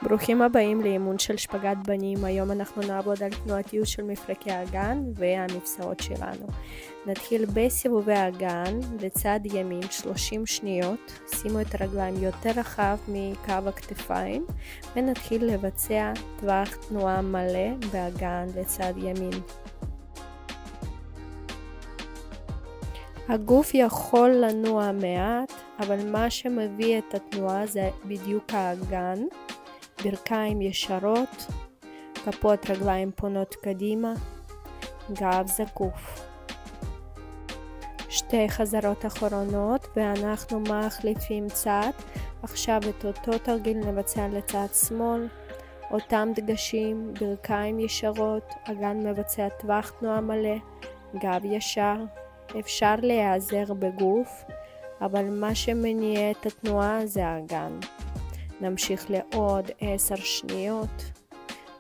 ברוכים הבאים לאימון של שפגאט בנים. היום אנחנו נעבוד על תנועתיות של מפרקי האגן והמפסעות שלנו. נתחיל בסיבובי האגן לצד ימין 30 שניות. שימו את הרגליים יותר רחב מקו הכתפיים ונתחיל לבצע טווח תנועה מלא באגן לצד ימין. הגוף יכול לנוע מעט, אבל מה שמביא את התנועה זה בדיוק האגן. ברכיים ישרות, כפות רגליים פונות קדימה, גב זקוף. שתי חזרות אחרונות ואנחנו מחליפים צד. עכשיו את אותו תרגיל נבצע לצד שמאל. אותם דגשים, ברכיים ישרות, אגן מבצע טווח תנועה מלא, גב ישר. אפשר להיעזר בגוף, אבל מה שמניע את התנועה זה האגן. נמשיך לעוד 10 שניות.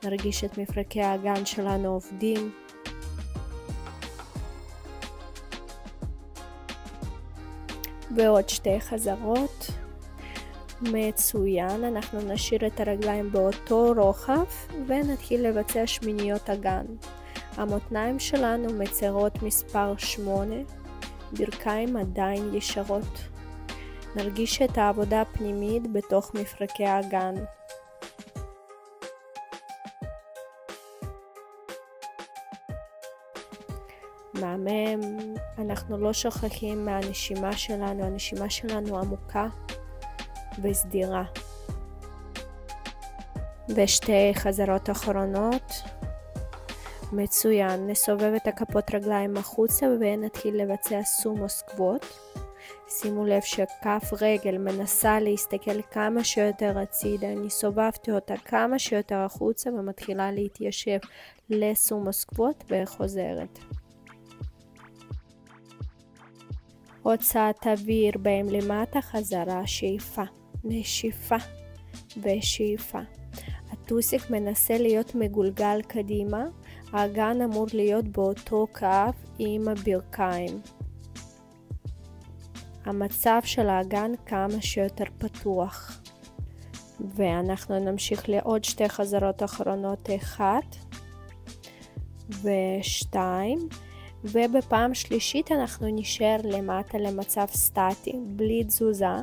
נרגיש את מפרקי האגן שלנו עובדים. ועוד 2 חזרות. מצוין, אנחנו נשאיר את הרגליים באותו רוחב ונתחיל לבצע שמיניות אגן. המותניים שלנו מצרות מספר 8, ברכיים עדיין ישרות. נרגיש את העבודה הפנימית בתוך מפרקי האגן. מהמם, אנחנו לא שוכחים מהנשימה שלנו, הנשימה שלנו עמוקה וסדירה. ושתי חזרות אחרונות. מצוין, נסובב את הכפות רגליים החוצה ונתחיל לבצע סומו סקווט. שימו לב שכף רגל מנסה להסתכל כמה שיותר הצידה, אני סובבתי אותה כמה שיותר החוצה ומתחילה להתיישב לסומו סקווט וחוזרת. הוצאת אוויר בהם למטה, חזרה, שאיפה, נשיפה ושאיפה. הטוסיק מנסה להיות מגולגל קדימה, האגן אמור להיות באותו קו עם הברכיים. המצב של האגן כמה שיותר פתוח. ואנחנו נמשיך לעוד 2 חזרות אחרונות, 1 ו2, ובפעם שלישית אנחנו נשאר למטה למצב סטטי, בלי תזוזה.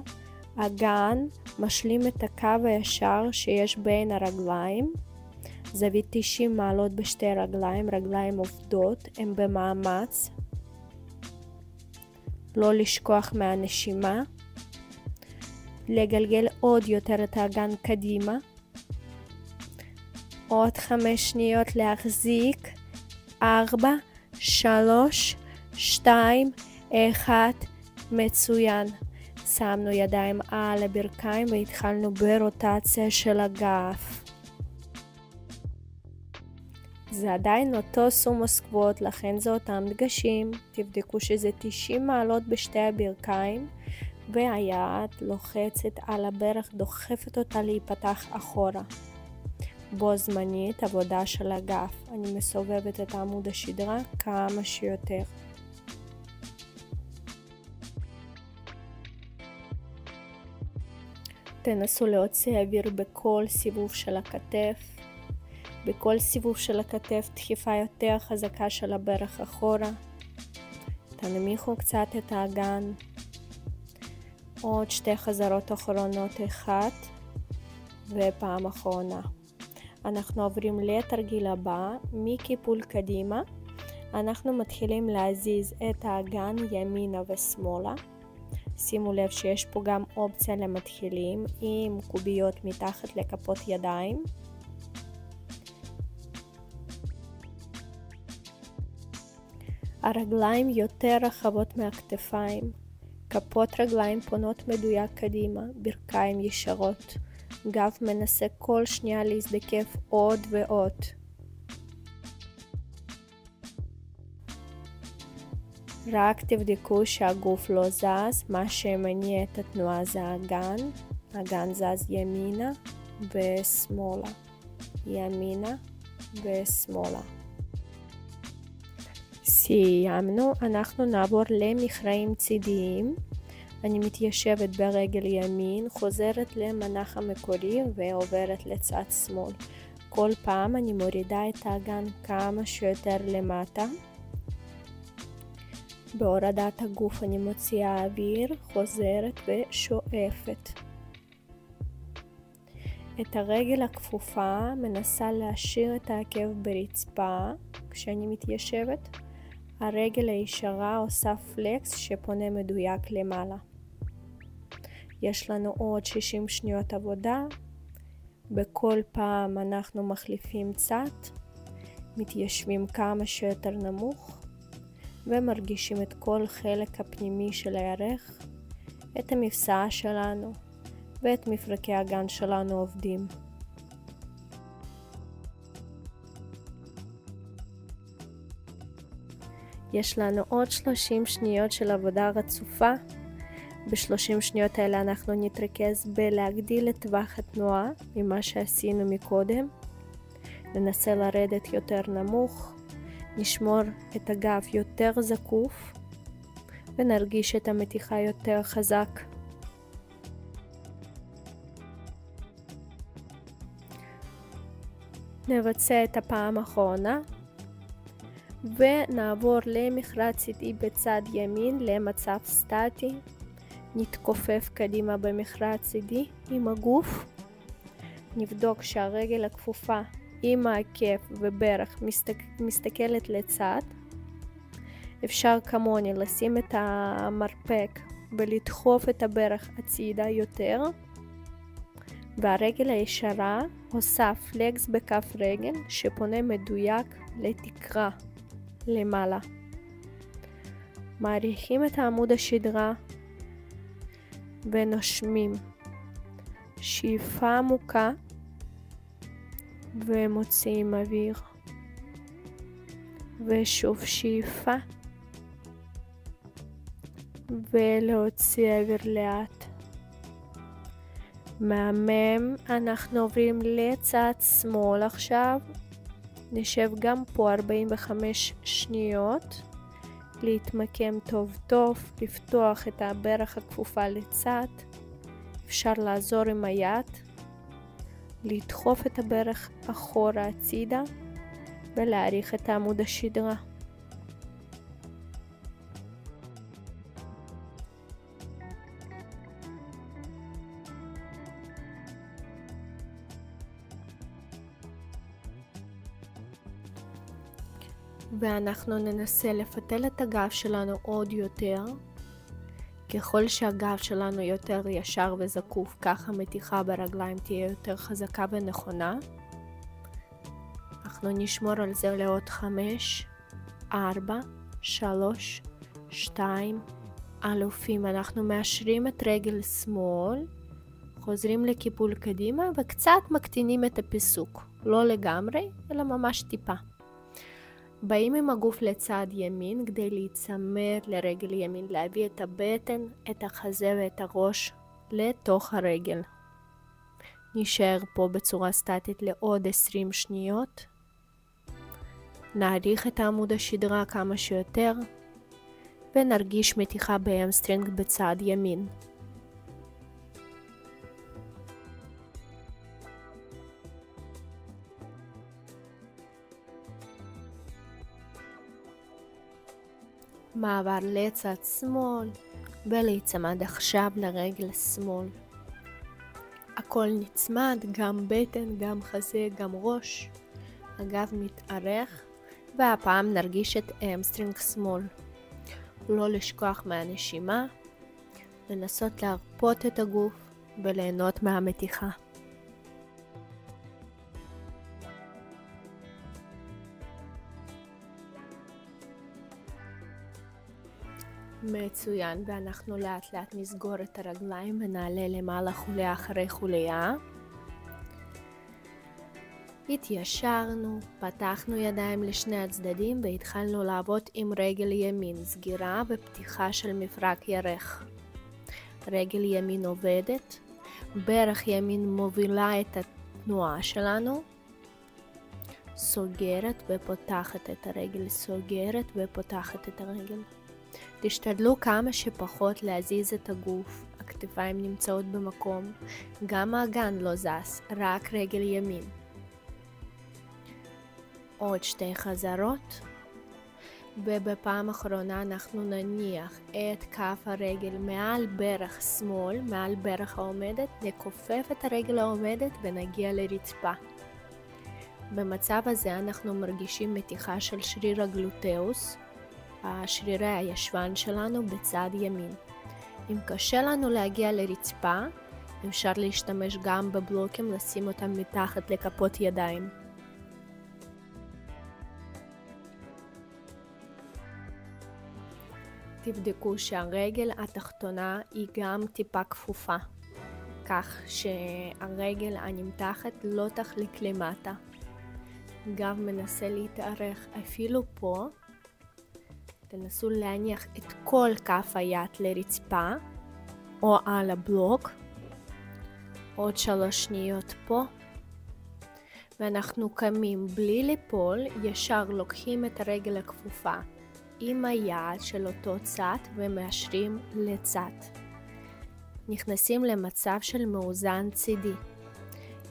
אגן משלים את הקו הישר שיש בין הרגליים, זווית 90 מעלות בשתי רגליים, רגליים עובדות, הם במאמץ. לא לשכוח מהנשימה, לגלגל עוד יותר את האגן קדימה, עוד 5 שניות להחזיק, 4, 3, 2, 1, מצוין. שמנו ידיים על הברכיים והתחלנו ברוטציה של הגף. זה עדיין אותו סומו סקווט, לכן זה אותם דגשים. תבדקו שזה 90 מעלות בשתי הברכיים, והיד לוחצת על הברך, דוחפת אותה להיפתח אחורה. בו זמנית עבודה של הגף. אני מסובבת את עמוד השדרה כמה שיותר. תנסו להוציא אוויר בכל סיבוב של הכתף. בכל סיבוב של הכתף דחיפה יותר חזקה של הברך אחורה. תנמיכו קצת את האגן. עוד 2 חזרות אחרונות, 1 ופעם אחרונה. אנחנו עוברים לתרגיל הבא, מקיפול קדימה. אנחנו מתחילים להזיז את האגן ימינה ושמאלה. שימו לב שיש פה גם אופציה למתחילים עם קוביות מתחת לכפות ידיים. הרגליים יותר רחבות מהכתפיים, כפות רגליים פונות מדויק קדימה, ברכיים ישרות, גב מנסה כל שנייה להזדקף עוד ועוד. רק תבדקו שהגוף לא זז, מה שמניע את התנועה זה האגן. האגן זז ימינה ושמאלה, ימינה ושמאלה. סיימנו, אנחנו נעבור למכרעים צידיים. אני מתיישבת ברגל ימין, חוזרת למנח המקורי ועוברת לצד שמאל. כל פעם אני מורידה את האגן כמה שיותר למטה. בהורדת הגוף אני מוציאה אוויר, חוזרת ושואפת. את הרגל הכפופה מנסה להשאיר את העקב ברצפה כשאני מתיישבת. הרגל הישרה עושה פלקס שפונה מדויק למעלה. יש לנו עוד 60 שניות עבודה. בכל פעם אנחנו מחליפים צד, מתיישבים כמה שיותר נמוך ומרגישים את כל חלק הפנימי של הירך, את המפסעה שלנו ואת מפרקי האגן שלנו עובדים. יש לנו עוד 30 שניות של עבודה רצופה. ב-30 שניות האלה אנחנו נתרכז בלהגדיל את טווח התנועה ממה שעשינו מקודם. ננסה לרדת יותר נמוך, נשמור את הגב יותר זקוף ונרגיש את המתיחה יותר חזק. נבצע את הפעם האחרונה ונעבור למחרץ צידי בצד ימין למצב סטטי. נתכופף קדימה במחרץ צידי עם הגוף. נבדוק שהרגל הכפופה עם העקב וברך מסתכלת לצד. אפשר כמוני לשים את המרפק ולדחוף את הברך הצידה יותר. והרגל הישרה עושה פלקס בכף רגל שפונה מדויק לתקרה למעלה. מעריכים את עמוד השדרה ונושמים. שאיפה עמוקה ומוציאים אוויר. ושוב שאיפה ולהוציא אוויר לאט. מהמם. אנחנו עוברים לצד שמאל עכשיו. נשב גם פה 45 שניות. להתמקם טוב טוב, לפתוח את הברך הכפופה לצד. אפשר לעזור עם היד, לדחוף את הברך אחורה הצידה ולהאריך את עמוד השדרה. ואנחנו ננסה לפתל את הגב שלנו עוד יותר. ככל שהגב שלנו יותר ישר וזקוף, ככה המתיחה ברגליים תהיה יותר חזקה ונכונה. אנחנו נשמור על זה לעוד 5, 4, 3, 2, אלופים. אנחנו מאשרים את רגל שמאל, חוזרים לקיפול קדימה וקצת מקטינים את הפיסוק. לא לגמרי, אלא ממש טיפה. באים עם הגוף לצד ימין כדי להיצמד לרגל ימין, להביא את הבטן, את החזה ואת הראש לתוך הרגל. נשאר פה בצורה סטטית לעוד 20 שניות. נאריך את עמוד השדרה כמה שיותר ונרגיש מתיחה בהמסטרינג בצד ימין. מעבר לצד שמאל ולהיצמד עכשיו לרגל שמאל. הכל נצמד, גם בטן, גם חזה, גם ראש. הגב מתארך והפעם נרגיש את המסטרינג שמאל. לא לשכוח מהנשימה, לנסות להרפות את הגוף וליהנות מהמתיחה. מצוין, ואנחנו לאט לאט נסגור את הרגליים ונעלה למעלה חוליה אחרי חוליה. התיישרנו, פתחנו ידיים לשני הצדדים והתחלנו לעבוד עם רגל ימין, סגירה ופתיחה של מפרק ירך. רגל ימין עובדת, ברך ימין מובילה את התנועה שלנו, סוגרת ופותחת את הרגל, סוגרת ופותחת את הרגל. תשתדלו כמה שפחות להזיז את הגוף, הכתפיים נמצאות במקום, גם האגן לא זז, רק רגל ימין. עוד 2 חזרות, ובפעם האחרונה אנחנו נניח את כף הרגל מעל ברך שמאל, מעל ברך העומדת, נכופף את הרגל העומדת ונגיע לרצפה. במצב הזה אנחנו מרגישים מתיחה של שריר הגלוטאוס, שרירי הישבן שלנו בצד ימין. אם קשה לנו להגיע לרצפה, אפשר להשתמש גם בבלוקים, לשים אותם מתחת לכפות ידיים. תבדקו שהרגל התחתונה היא גם טיפה כפופה, כך שהרגל הנמתחת לא תחליק למטה. גב מנסה להתארך אפילו פה. תנסו להניח את כל כף היד לרצפה או על הבלוק. עוד 3 שניות פה. ואנחנו קמים בלי ליפול, ישר לוקחים את הרגל הכפופה עם היד של אותו צד ומאשרים לצד. נכנסים למצב של מאוזן צידי.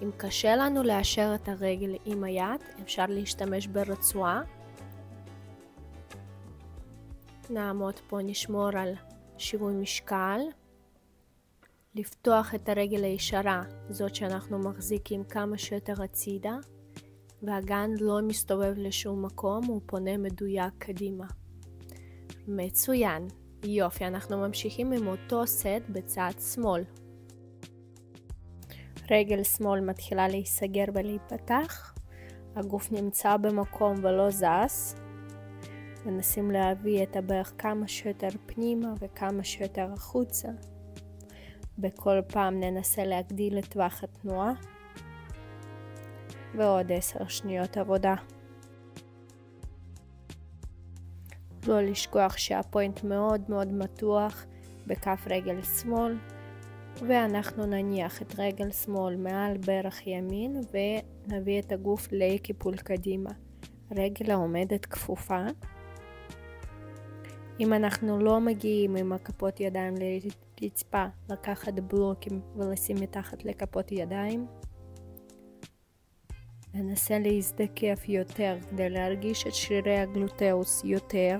אם קשה לנו לאשר את הרגל עם היד, אפשר להשתמש ברצועה. נעמוד פה, נשמור על שיווי משקל. לפתוח את הרגל הישרה, זאת שאנחנו מחזיקים כמה שיותר הצידה, והאגן לא מסתובב לשום מקום, הוא פונה מדויק קדימה. מצוין. יופי, אנחנו ממשיכים עם אותו סט בצד שמאל. רגל שמאל מתחילה להיסגר ולהיפתח, הגוף נמצא במקום ולא זז. מנסים להביא את הברך כמה שיותר פנימה וכמה שיותר החוצה. בכל פעם ננסה להגדיל את טווח התנועה. ועוד 10 שניות עבודה. לא לשכוח שהפוינט מאוד מאוד מתוח בכף רגל שמאל, ואנחנו נניח את רגל שמאל מעל ברך ימין ונביא את הגוף לקיפול קדימה. רגל העומדת כפופה. אם אנחנו לא מגיעים עם הכפות ידיים לרצפה, לקחת בלוקים ולשים מתחת לכפות ידיים. ננסה להזדקף יותר כדי להרגיש את שרירי הגלוטאוס יותר.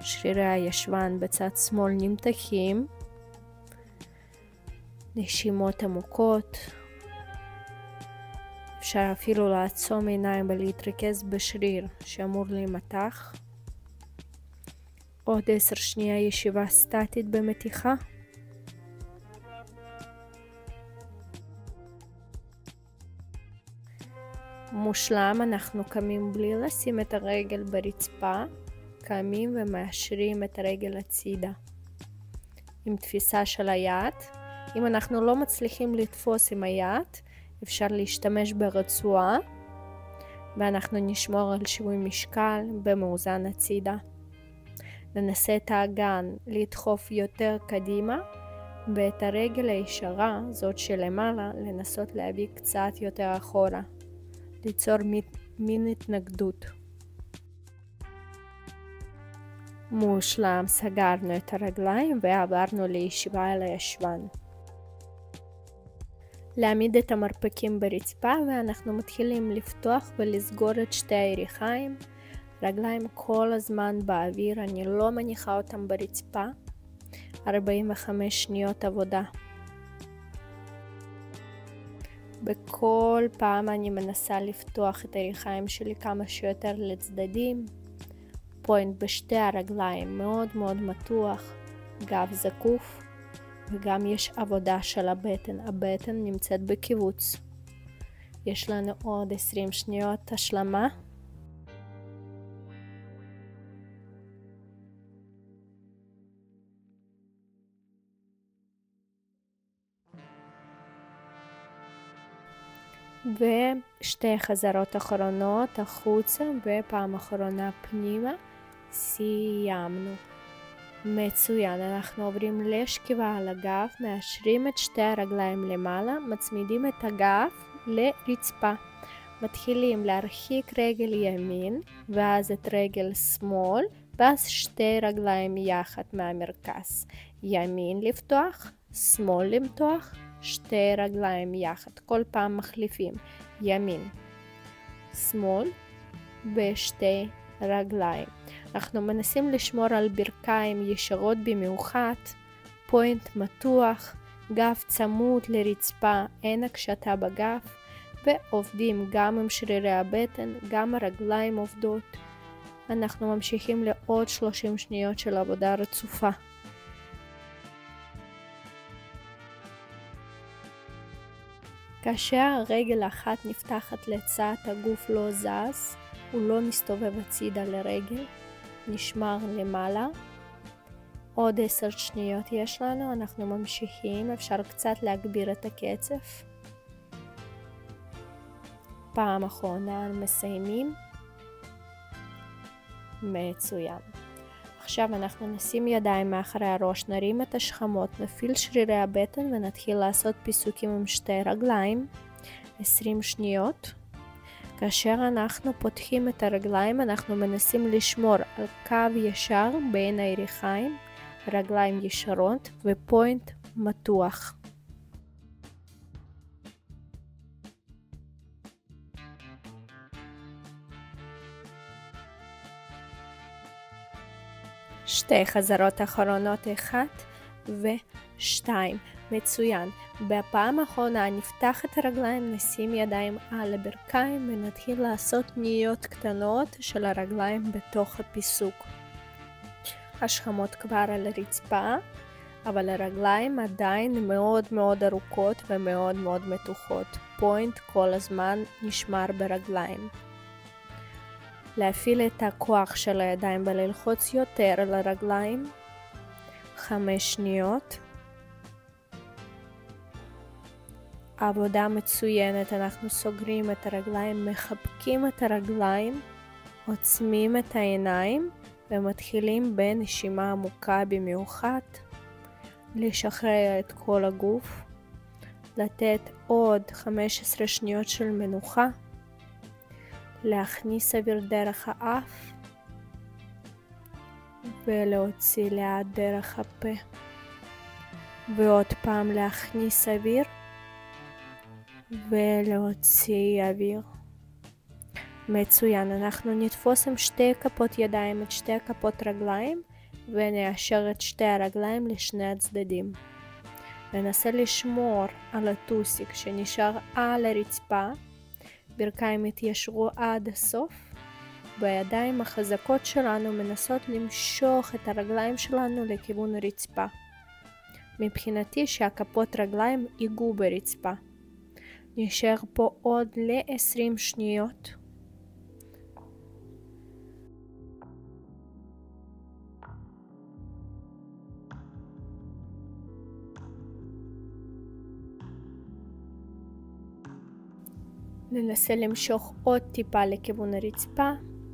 שרירי הישבן בצד שמאל נמתחים. נשימות עמוקות. אפשר אפילו לעצום עיניים ולהתרכז בשריר שאמור להימתח. עוד 10 שניה ישיבה סטטית במתיחה. מושלם, אנחנו קמים בלי לשים את הרגל ברצפה, קמים ומאשרים את הרגל הצידה. עם תפיסה של היד, אם אנחנו לא מצליחים לתפוס עם היד, אפשר להשתמש ברצועה, ואנחנו נשמור על שיווי משקל במאוזן הצידה. ננסה את האגן לדחוף יותר קדימה, ואת הרגל הישרה, זאת שלמעלה, לנסות להביא קצת יותר אחורה. ליצור מין התנגדות. מושלם, סגרנו את הרגליים ועברנו לישיבה על הישבן. להעמיד את המרפקים ברצפה ואנחנו מתחילים לפתוח ולסגור את 2 הירכיים. רגליים כל הזמן באוויר, אני לא מניחה אותם ברצפה. 45 שניות עבודה. בכל פעם אני מנסה לפתוח את הירכיים שלי כמה שיותר לצדדים. פוינט בשתי הרגליים מאוד מאוד מתוח, גב זקוף, וגם יש עבודה של הבטן. הבטן נמצאת בקיבוץ. יש לנו עוד 20 שניות השלמה. ושתי חזרות אחרונות החוצה ופעם אחרונה פנימה. סיימנו. מצוין, אנחנו עוברים לשכיבה על הגב, מאשרים את 2 הרגליים למעלה, מצמידים את הגב לרצפה. מתחילים להרחיק רגל ימין ואז את רגל שמאל ואז שתי רגליים יחד מהמרכז. ימין לפתוח, שמאל למתוח, שתי רגליים יחד. כל פעם מחליפים ימין, שמאל ושתי רגליים. אנחנו מנסים לשמור על ברכיים ישרות במיוחד, פוינט מתוח, גב צמוד לרצפה, אין הקשתה בגב, ועובדים גם עם שרירי הבטן, גם הרגליים עובדות. אנחנו ממשיכים לעוד 30 שניות של עבודה רצופה. כאשר הרגל האחת נפתחת לצד, הגוף לא זז, הוא לא מסתובב הצידה לרגל, נשמר למעלה. עוד 10 שניות יש לנו, אנחנו ממשיכים, אפשר קצת להגביר את הקצב. פעם אחרונה מסיימים. מצוין. עכשיו אנחנו נשים ידיים מאחורי הראש, נרים את השכמות, נפעיל שרירי הבטן ונתחיל לעשות פיסוקים עם שתי רגליים. 20 שניות. כאשר אנחנו פותחים את הרגליים, אנחנו מנסים לשמור על קו ישר בין הירכיים, רגליים ישרות ופוינט מתוח. שתי חזרות אחרונות, 1 ו2. מצוין. בפעם האחרונה נפתח את הרגליים, נשים ידיים על הברכיים ונתחיל לעשות ניות קטנות של הרגליים בתוך הפיסוק. השכמות כבר על הרצפה, אבל הרגליים עדיין מאוד מאוד ארוכות ומאוד מאוד מתוחות. פוינט כל הזמן נשמר ברגליים. להפעיל את הכוח של הידיים וללחוץ יותר על הרגליים. 5 שניות. עבודה מצוינת, אנחנו סוגרים את הרגליים, מחבקים את הרגליים, עוצמים את העיניים ומתחילים בנשימה עמוקה במיוחד, לשחרר את כל הגוף, לתת עוד 15 שניות של מנוחה, להכניס אוויר דרך האף ולהוציא לאט דרך הפה, ועוד פעם להכניס אוויר ולהוציא אוויר. מצוין. אנחנו נתפוס עם שתי כפות ידיים את שתי כפות רגליים ונאשר את שתי הרגליים לשני הצדדים. ננסה לשמור על הטוסיק שנשאר על הרצפה, ברכיים יתיישרו עד הסוף, והידיים החזקות שלנו מנסות למשוך את הרגליים שלנו לכיוון הרצפה. מבחינתי שהכפות רגליים ייגעו ברצפה. נשאר פה עוד ל-20 שניות. ננסה למשוך עוד טיפה לכיוון הרצפה,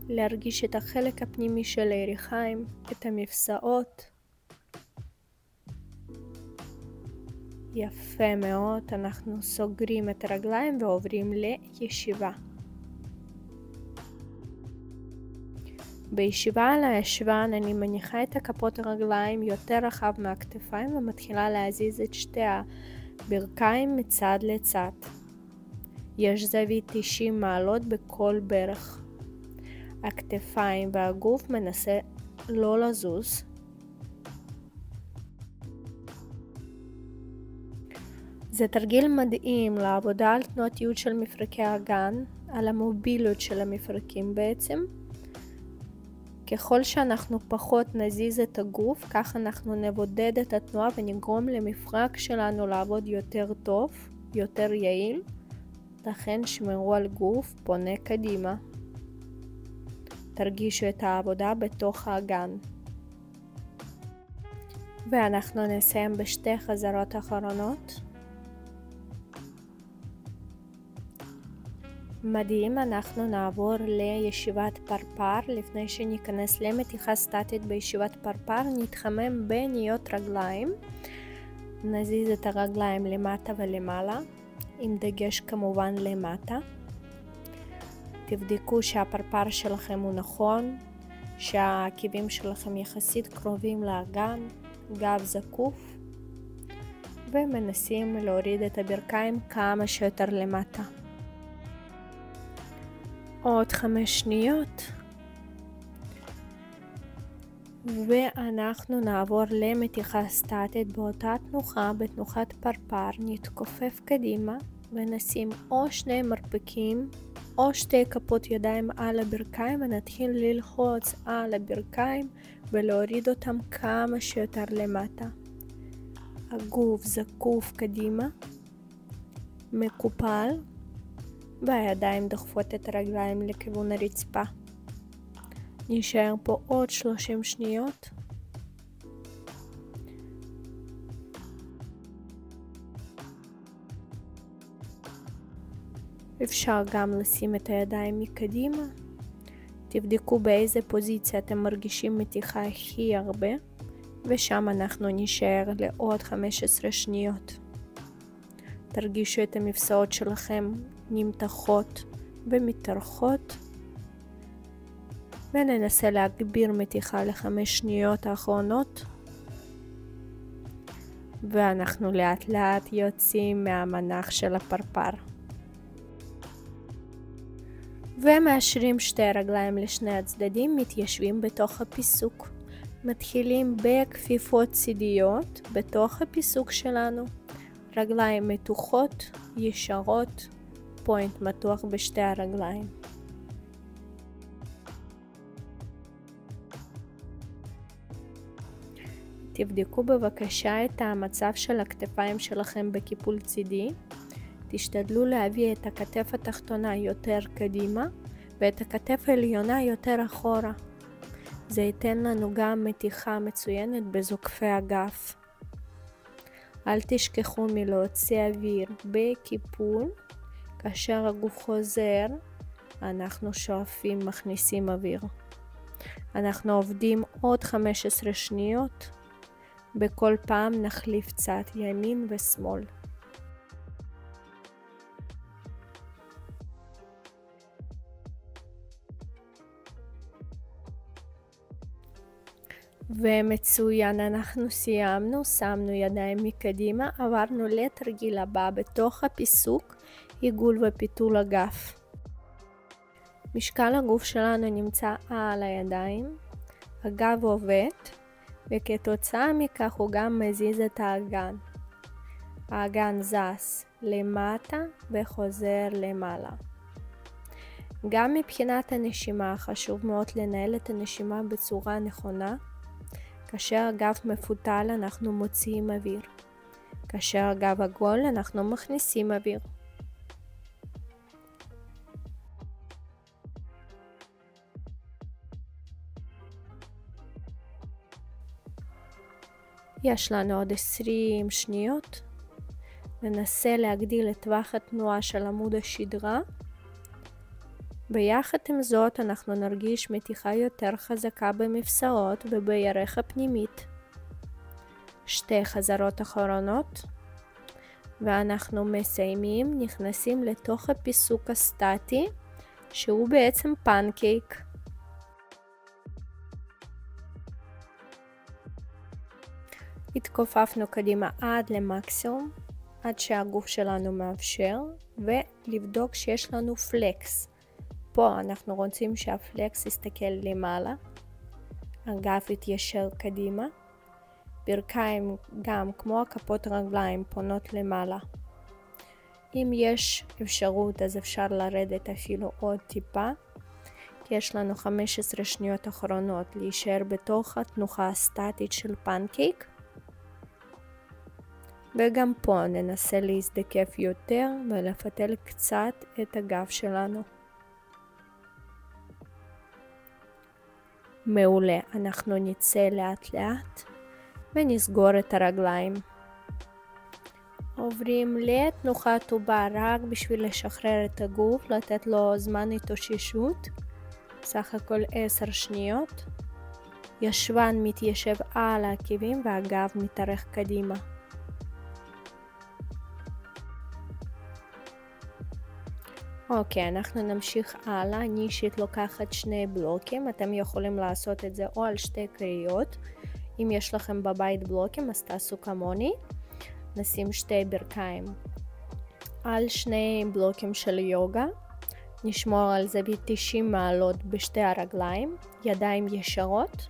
להרגיש את החלק הפנימי של הירכיים, את המפסעות. יפה מאוד, אנחנו סוגרים את הרגליים ועוברים לישיבה. בישיבה על הישבן אני מניחה את הכפות הרגליים יותר רחב מהכתפיים ומתחילה להזיז את שתי הברכיים מצד לצד. יש זווית 90 מעלות בכל ברך. הכתפיים והגוף מנסה לא לזוז. זה תרגיל מדהים לעבודה על תנועתיות של מפרקי האגן, על המוביליות של המפרקים בעצם. ככל שאנחנו פחות נזיז את הגוף, כך אנחנו נבודד את התנועה ונגרום למפרק שלנו לעבוד יותר טוב, יותר יעיל. לכן שמרו על גוף פונה קדימה. תרגישו את העבודה בתוך האגן. ואנחנו נסיים בשתי חזרות אחרונות. מדהים, אנחנו נעבור לישיבת פרפר. לפני שניכנס למתיחה סטטית בישיבת פרפר, נתחמם בניות רגליים. נזיז את הרגליים למטה ולמעלה, עם דגש כמובן למטה. תבדקו שהפרפר שלכם הוא נכון, שהעקבים שלכם יחסית קרובים לאגן, גב זקוף, ומנסים להוריד את הברכיים כמה שיותר למטה. עוד 5 שניות. ואנחנו נעבור למתיחה סטטית באותה תנוחה, בתנוחת פרפר, נתכופף קדימה ונשים או 2 מרפקים או 2 כפות ידיים על הברכיים ונתחיל ללחוץ על הברכיים ולהוריד אותם כמה שיותר למטה. הגוף זקוף קדימה, מקופל, והידיים דוחפות את הרגליים לכיוון הרצפה. נשאר פה עוד 30 שניות. אפשר גם לשים את הידיים מקדימה. תבדקו באיזה פוזיציה אתם מרגישים מתיחה הכי הרבה, ושם אנחנו נשאר לעוד 15 שניות. תרגישו את המפסעות שלכם נמתחות ומתארכות, וננסה להגביר מתיחה ל5 שניות האחרונות, ואנחנו לאט לאט יוצאים מהמנח של הפרפר. ומאשרים 2 רגליים לשני הצדדים, מתיישבים בתוך הפיסוק. מתחילים בכפיפות צידיות בתוך הפיסוק שלנו. רגליים מתוחות, ישרות, פוינט מתוח בשתי הרגליים. תבדקו בבקשה את המצב של הכתפיים שלכם בקיפול צידי. תשתדלו להביא את הכתף התחתונה יותר קדימה ואת הכתף העליונה יותר אחורה. זה ייתן לנו גם מתיחה מצוינת בזוקפי הגף. אל תשכחו מלהוציא אוויר בקיפול. כאשר הגוף חוזר, אנחנו שואפים, מכניסים אוויר. אנחנו עובדים עוד 15 שניות. בכל פעם נחליף צד ימין ושמאל. ומצוין, אנחנו סיימנו, שמנו ידיים מקדימה, עברנו לתרגיל הבא בתוך הפיסוק, עיגול ופיתול הגף. משקל הגוף שלנו נמצא על הידיים, הגב עובד, וכתוצאה מכך הוא גם מזיז את האגן. האגן זז למטה וחוזר למעלה. גם מבחינת הנשימה חשוב מאוד לנהל את הנשימה בצורה נכונה. כאשר הגב מפותל אנחנו מוציאים אוויר. כאשר הגב עגול אנחנו מכניסים אוויר. יש לנו עוד 20 שניות. ננסה להגדיל את טווח התנועה של עמוד השדרה. ביחד עם זאת אנחנו נרגיש מתיחה יותר חזקה במפסעות ובירך הפנימית. 2 חזרות אחרונות. ואנחנו מסיימים, נכנסים לתוך הפיסוק הסטטי, שהוא בעצם פנקייק. התכופפנו קדימה עד למקסימום, עד שהגוף שלנו מאפשר, ולבדוק שיש לנו פלקס. פה אנחנו רוצים שהפלקס יסתכל למעלה, הגב יתיישר קדימה, ברכיים גם כמו הכפות רגליים פונות למעלה. אם יש אפשרות אז אפשר לרדת אפילו עוד טיפה, כי יש לנו 15 שניות אחרונות להישאר בתוך התנוחה הסטטית של פנקייק. וגם פה ננסה להזדקף יותר ולפתל קצת את הגב שלנו. מעולה, אנחנו נצא לאט לאט ונסגור את הרגליים. עוברים לתנוחת עובר רק בשביל לשחרר את הגוף, לתת לו זמן התאוששות. סך הכל 10 שניות. ישבן מתיישב על העקבים והגב מתארך קדימה. אוקיי, אנחנו נמשיך הלאה. אני אישית לוקחת 2 בלוקים, אתם יכולים לעשות את זה או על 2 קריות. אם יש לכם בבית בלוקים אז תעשו כמוני. נשים 2 ברכיים על 2 בלוקים של יוגה. נשמור על זווית 90 מעלות בשתי הרגליים, ידיים ישרות,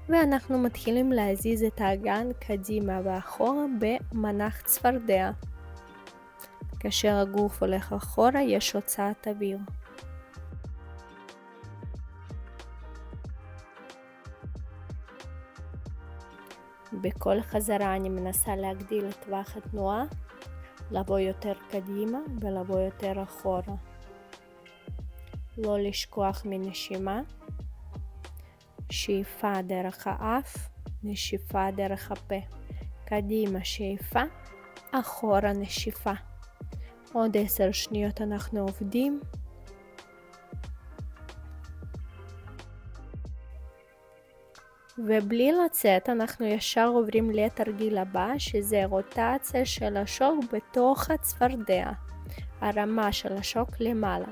ואנחנו מתחילים להזיז את האגן קדימה ואחורה במנח צפרדע. כאשר הגוף הולך אחורה יש הוצאת אוויר. בכל חזרה אני מנסה להגדיל את טווח התנועה, לבוא יותר קדימה ולבוא יותר אחורה. לא לשכוח מנשימה, שאיפה דרך האף, נשיפה דרך הפה. קדימה שאיפה, אחורה נשיפה. עוד 10 שניות אנחנו עובדים. ובלי לצאת אנחנו ישר עוברים לתרגיל הבא, שזה רוטציה של השוק בתוך הצפרדע. הרמה של השוק למעלה.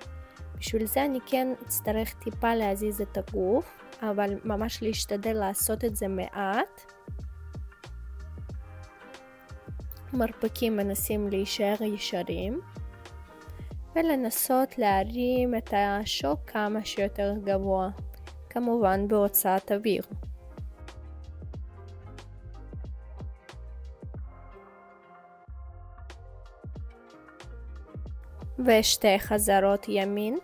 בשביל זה אני כן אצטרך טיפה להזיז את הגוף, אבל ממש להשתדל לעשות את זה מעט. מרפקים מנסים להישאר ישרים, ולנסות להרים את השוק כמה שיותר גבוה, כמובן בהוצאת אוויר. ושתי חזרות ימין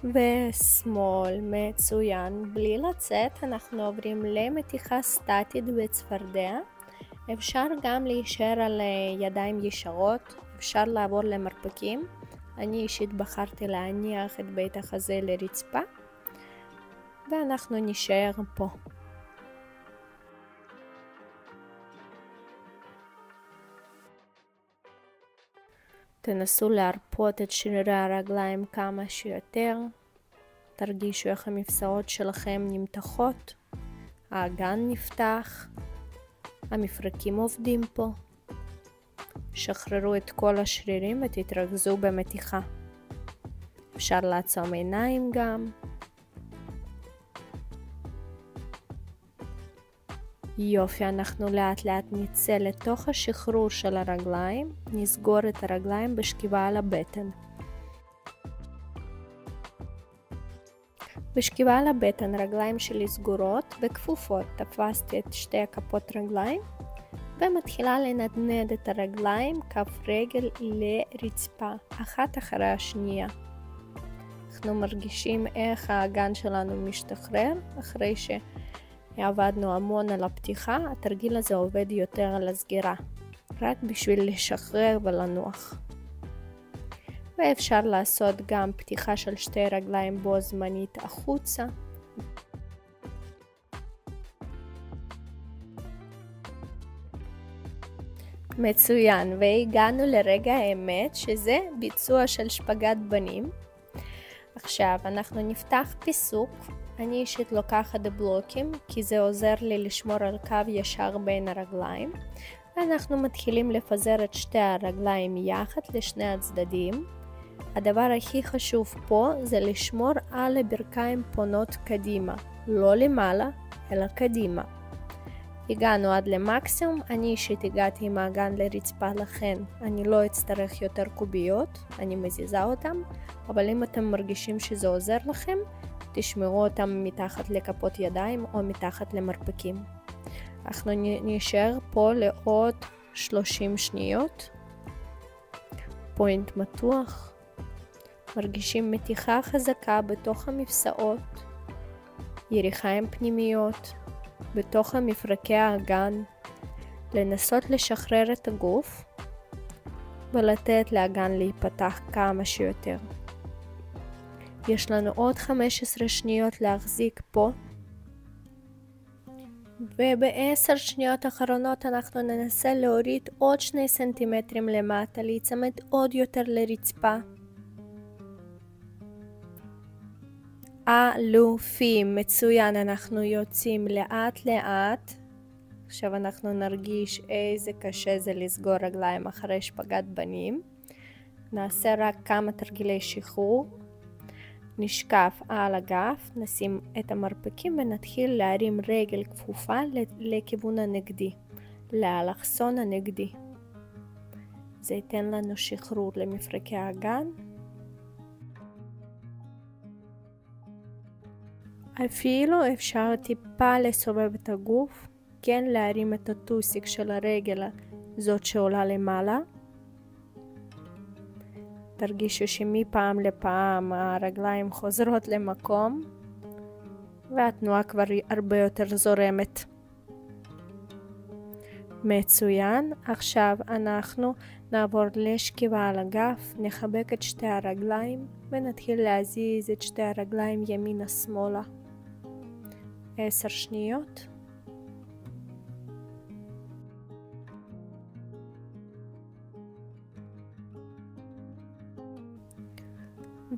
ושמאל, מצוין. בלי לצאת אנחנו עוברים למתיחה סטטית בצפרדע. אפשר גם להישאר על ידיים ישרות, אפשר לעבור למרפקים. אני אישית בחרתי להניח את בית החזה לרצפה, ואנחנו נשאר פה. תנסו להרפות את שרירי הרגליים כמה שיותר. תרגישו איך המפסעות שלכם נמתחות, האגן נפתח, המפרקים עובדים פה. שחררו את כל השרירים ותתרכזו במתיחה. אפשר לעצום עיניים גם. יופי, אנחנו לאט לאט נצא לתוך השחרור של הרגליים, נסגור את הרגליים בשכיבה על הבטן. בשכיבה על הבטן רגליים שלי סגורות וכפופות, תפסתי את שתי כפות רגליים ומתחילה לנדנד את הרגליים כף רגל לרצפה, אחת אחרי השנייה. אנחנו מרגישים איך האגן שלנו משתחרר אחרי שעבדנו המון על הפתיחה. התרגיל הזה עובד יותר על הסגירה, רק בשביל לשחרר ולנוח. ואפשר לעשות גם פתיחה של שתי רגליים בו זמנית החוצה. מצוין, והגענו לרגע האמת שזה ביצוע של שפגאט בנים. עכשיו אנחנו נפתח פיסוק. אני אישית לוקחת בלוקים כי זה עוזר לי לשמור על קו ישר בין הרגליים. ואנחנו מתחילים לפזר את שתי הרגליים יחד לשני הצדדים. הדבר הכי חשוב פה זה לשמור על הברכיים פונות קדימה, לא למעלה אלא קדימה. הגענו עד למקסימום, אני אישית הגעתי עם האגן לרצפה, לכן אני לא אצטרך יותר קוביות, אני מזיזה אותם, אבל אם אתם מרגישים שזה עוזר לכם, תשמרו אותם מתחת לכפות ידיים או מתחת למרפקים. אנחנו נשאר פה לעוד 30 שניות. פוינט מתוח. מרגישים מתיחה חזקה בתוך המפסעות, יריחיים פנימיות, בתוך המפרקי האגן. לנסות לשחרר את הגוף ולתת לאגן להיפתח כמה שיותר. יש לנו עוד 15 שניות להחזיק פה, וב10 שניות האחרונות אנחנו ננסה להוריד עוד 2 סנטימטרים למטה, להיצמד עוד יותר לרצפה. אלופים, מצוין, אנחנו יוצאים לאט לאט. עכשיו אנחנו נרגיש איזה קשה זה לסגור רגליים אחרי שפגאט בנים. נעשה רק כמה תרגילי שחרור. נשקף על הגף, נשים את המרפקים ונתחיל להרים רגל כפופה לכיוון הנגדי, לאלכסון הנגדי. זה ייתן לנו שחרור למפרקי האגן. אפילו אפשר טיפה לסובב את הגוף, כן להרים את הטוסיק של הרגל זאת שעולה למעלה. תרגישו שמפעם לפעם הרגליים חוזרות למקום והתנועה כבר הרבה יותר זורמת. מצוין. עכשיו אנחנו נעבור לשכיבה על הגף, נחבק את שתי הרגליים ונתחיל להזיז את שתי הרגליים ימינה שמאלה. 10 שניות.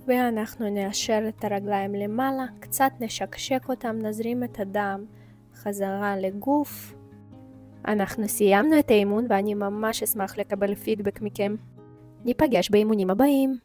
ואנחנו נאשר את הרגליים למעלה, קצת נשקשק אותם, נזרים את הדם חזרה לגוף. אנחנו סיימנו את האימון ואני ממש אשמח לקבל פידבק מכם. ניפגש באימונים הבאים.